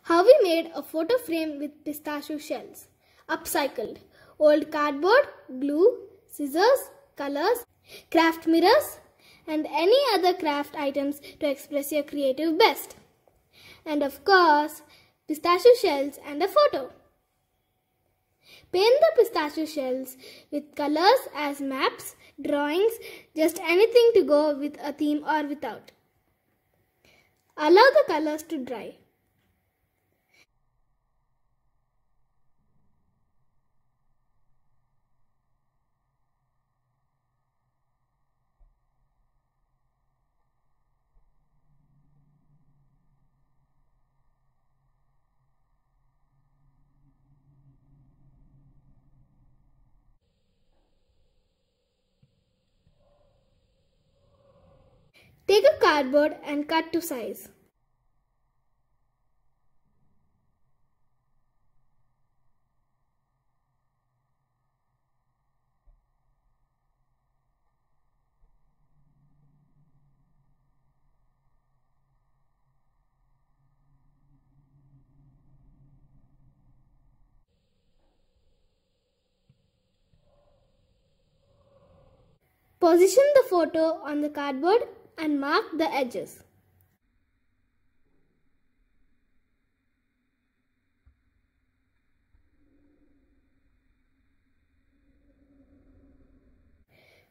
How we made a photo frame with pistachio shells. Upcycled. Old cardboard, glue, scissors, colors, craft mirrors, and any other craft items to express your creative best. And of course, pistachio shells and a photo. Paint the pistachio shells with colors as maps, drawings, just anything to go with a theme or without. Allow the colors to dry. Take a cardboard and cut to size. Position the photo on the cardboard and mark the edges.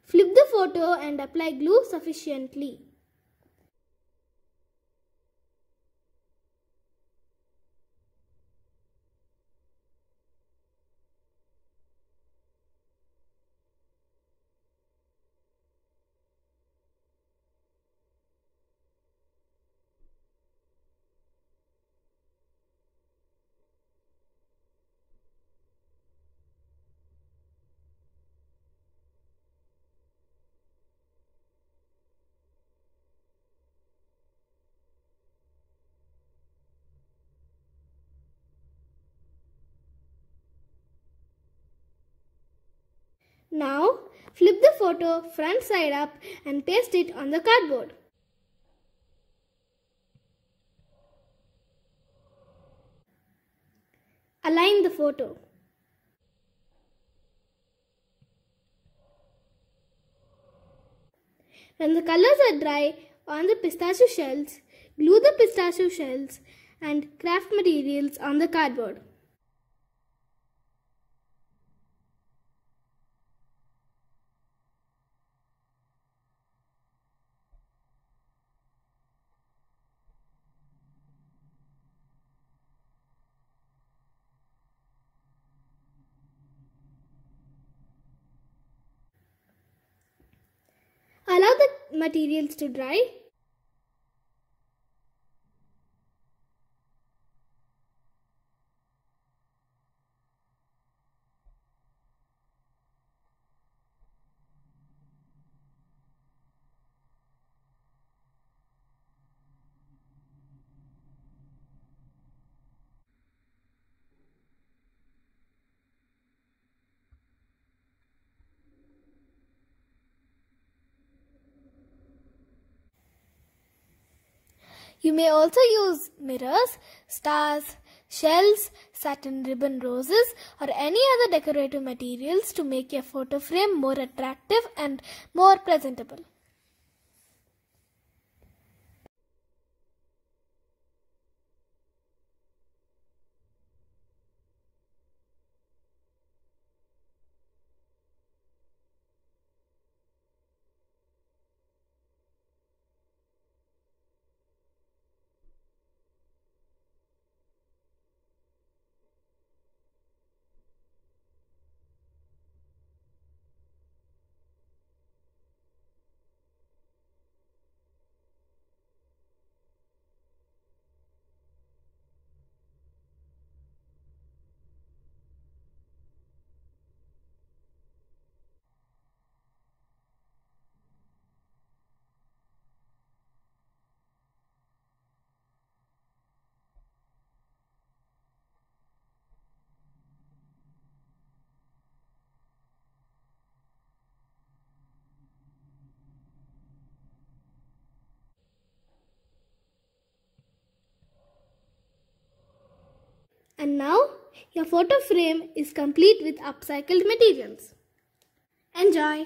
Flip the photo and apply glue sufficiently. Now, flip the photo front side up and paste it on the cardboard. Align the photo. When the colors are dry on the pistachio shells, glue the pistachio shells and craft materials on the cardboard. Allow the materials to dry. You may also use mirrors, stars, shells, satin ribbon roses, or any other decorative materials to make your photo frame more attractive and more presentable. And now your photo frame is complete with upcycled materials. Enjoy!